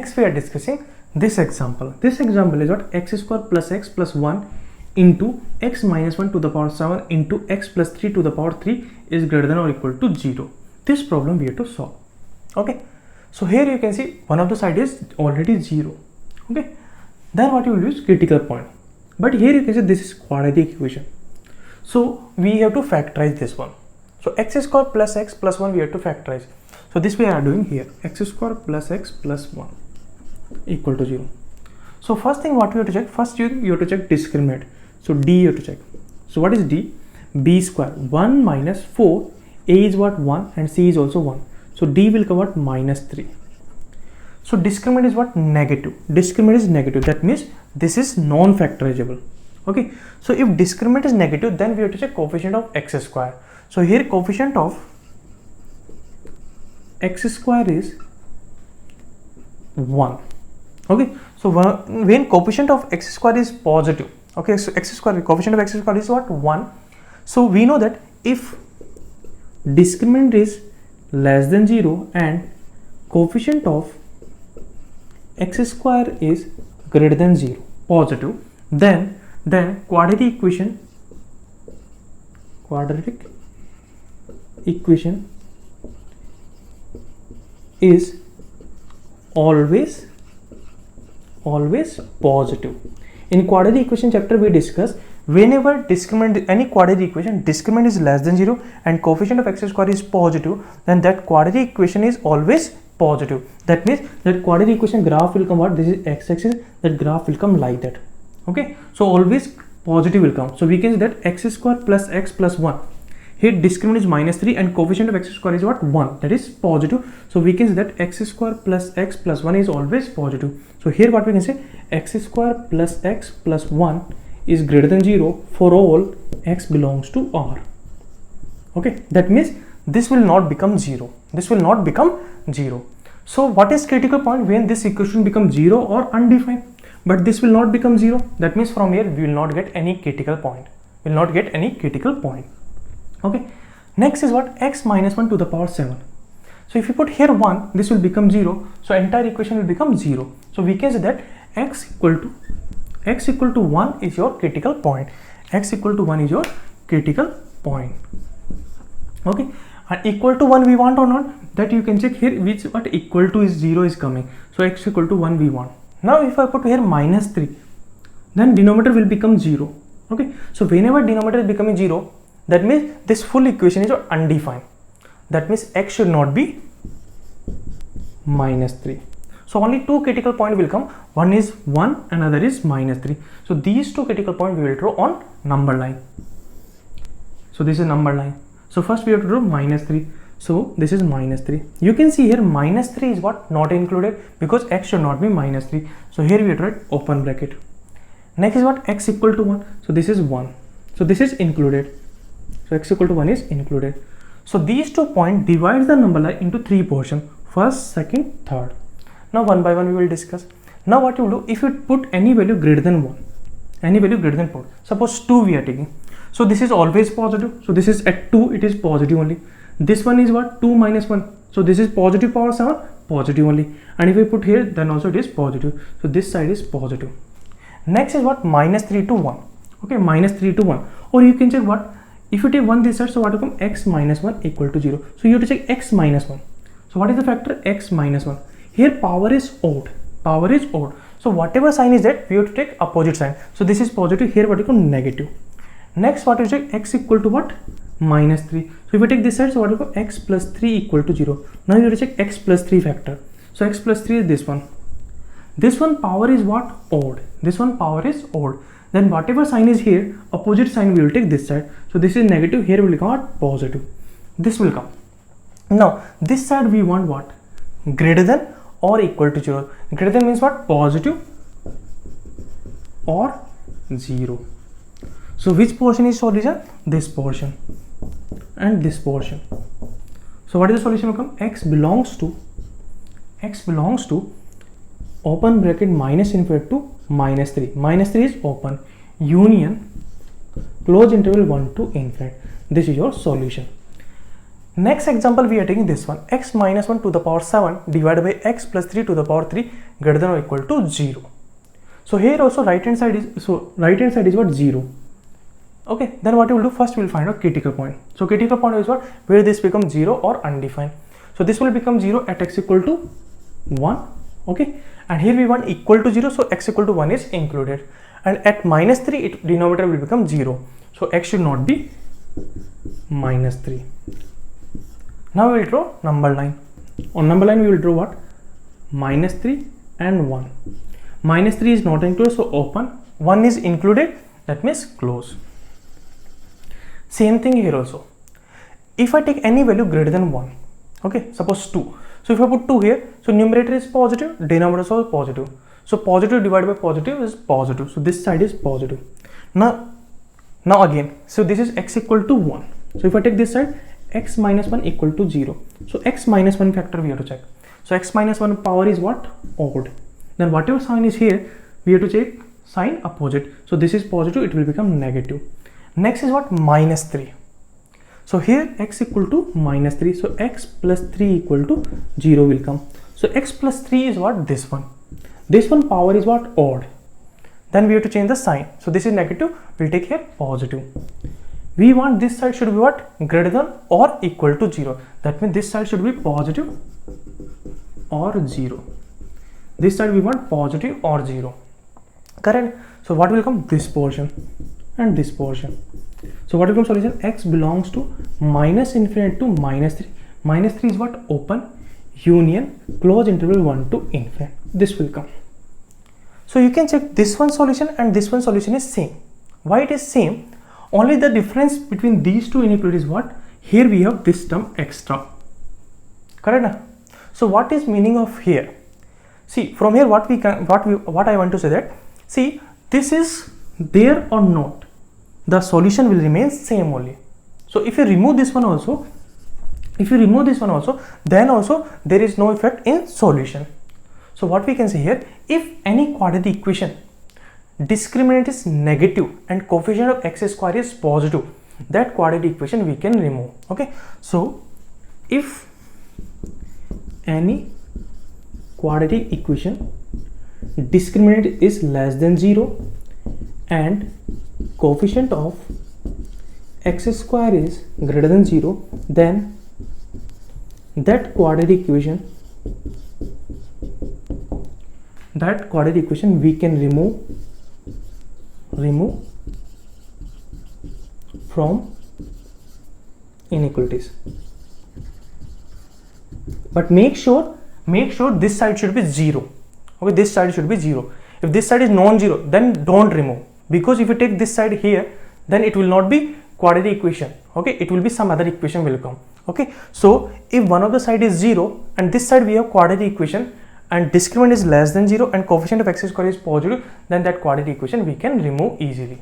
Next we are discussing this example. This example is what? X square plus x plus 1 into x minus 1 to the power 7 into x plus 3 to the power 3 is greater than or equal to 0. This problem we have to solve. Okay, so here you can see one of the side is already 0. Okay, then what you will use? Critical point. But here you can see this is quadratic equation, so we have to factorize this one. So x square plus x plus 1 we have to factorize. So this we are doing here, x square plus x plus 1 equal to 0. So first thing what we have to check, first you have to check discriminant. So d you have to check. So what is d? B square 1 minus 4, a is what? 1 and c is also 1. So d will come what? Minus 3. So discriminant is what? Negative. Discriminant is negative. That means this is non-factorizable. Okay. So if discriminant is negative, then we have to check coefficient of x square. So here coefficient of x square is 1. Okay. So when coefficient of x square is positive, okay, so x square, coefficient of x square is what? 1. So we know that if discriminant is less than 0 and coefficient of x square is greater than 0, positive, then quadratic equation is always positive. In quadratic equation chapter we discuss, whenever discriminant, any quadratic equation, discriminant is less than 0 and coefficient of x square is positive, then that quadratic equation is always positive. That means that quadratic equation graph will come what? This is x-axis, that graph will come like that. Okay, so always positive will come. So we can say that x square plus x plus 1, here discriminant is minus 3 and coefficient of x square is what? 1, that is positive. So we can say that x square plus x plus 1 is always positive. So here what we can say, x square plus x plus 1 is greater than 0 for all x belongs to R. Okay, that means this will not become 0. This will not become 0. So what is critical point? When this equation becomes 0 or undefined, but this will not become 0. That means from here we will not get any critical point. Will not get any critical point. Okay. Next is what? X minus 1 to the power 7. So if you put here 1, this will become 0. So entire equation will become 0. So we can say that x equal to 1 is your critical point. X equal to 1 is your critical point. Okay. And equal to 1 we want or not, that you can check here, which what equal to is 0 is coming. So x equal to 1 we want. Now if I put here minus 3, then denominator will become 0. Okay. So whenever denominator is becoming 0, that means this full equation is undefined. That means x should not be minus 3. So only two critical points will come. One is 1, another is minus 3. So these two critical points we will draw on number line. So this is number line. So first we have to draw minus 3. So this is minus 3. You can see here minus 3 is what? Not included, because x should not be minus 3. So here we have to write open bracket. Next is what? X equal to 1. So this is 1. So this is included. So x equal to 1 is included. So these 2 points divides the number line into 3 portions. First, second, third. Now one by one we will discuss. Now what you will do, if you put any value greater than 1, any value greater than 4, suppose 2 we are taking. So this is always positive. So this is at 2, it is positive only. This one is what? 2 minus 1. So this is positive power 7, positive only. And if we put here, then also it is positive. So this side is positive. Next is what? Minus 3 to 1. Okay, minus 3 to 1. Or you can check what? If you take 1 this side, so what will come? X minus 1 equal to 0. So you have to check x minus 1. So what is the factor? X minus 1. Here power is odd. Power is odd. So whatever sign is that, we have to take opposite sign. So this is positive, here what will come? Negative. Next what you check? X equal to what? Minus 3. So if you take this side, so what will come? X plus 3 equal to 0. Now you have to check x plus 3 factor. So x plus 3 is this one. This one power is what? Odd. This one power is odd. Then whatever sign is here, opposite sign we will take this side. So this is negative, here will come positive. This will come. Now this side we want what? Greater than or equal to 0. Greater than means what? Positive or 0. So which portion is solution? This portion and this portion. So what is the solution will come? X belongs to open bracket minus infinity to minus 3. Minus 3 is open. Union close interval 1 to infinite. This is your solution. Next example we are taking this one, x minus 1 to the power 7 divided by x plus 3 to the power 3 greater than or equal to 0. So here also right hand side is what, 0. Okay, then what we will do, first we will find out critical point. So critical point is what, where this becomes 0 or undefined. So this will become 0 at x equal to 1. Okay, and here we want equal to 0, so x equal to 1 is included, and at minus 3 denominator will become 0, so x should not be minus 3. Now we will draw number line. On number line we will draw what, minus 3 and 1. Minus 3 is not included, so open. 1 is included, that means close. Same thing here also. If I take any value greater than 1, okay, suppose 2. So if I put 2 here, so numerator is positive, denominator is also positive. So positive divided by positive is positive. So this side is positive. Now again, so this is x equal to 1. So if I take this side, x minus 1 equal to 0. So x minus 1 factor we have to check. So x minus 1 power is what, odd. Then whatever sign is here, we have to check sign opposite. So this is positive, it will become negative. Next is what, minus 3. So here x equal to minus 3. So x plus 3 equal to 0 will come. So x plus 3 is what, this one. This one power is what, odd. Then we have to change the sign. So this is negative, we'll take here positive. We want this side should be what, greater than or equal to 0. That means this side should be positive or 0. This side we want positive or 0. Correct? So what will come, this portion and this portion. So what will come solution, x belongs to minus infinite to minus 3. Minus 3 is what, open, union, close interval 1 to infinite. This will come. So you can check this one solution and this one solution is same. Why it is same? Only the difference between these two inequalities is what, here we have this term extra. Correct? So what is meaning of here? See, from here what I want to say that, see, this is there or not, the solution will remain same only. So if you remove this one also, then also there is no effect in solution. So what we can say here, if any quadratic equation discriminant is negative and coefficient of x square is positive, that quadratic equation we can remove. Okay, so if any quadratic equation discriminant is less than 0 and coefficient of x square is greater than 0, then that quadratic equation we can remove from inequalities. But make sure this side should be 0. Okay, this side should be 0. If this side is non-zero, then don't remove, because if you take this side here, then it will not be quadratic equation. Okay, it will be some other equation will come. Okay, so if one of the side is 0 and this side we have quadratic equation and discriminant is less than 0 and coefficient of x square is positive, then that quadratic equation we can remove easily.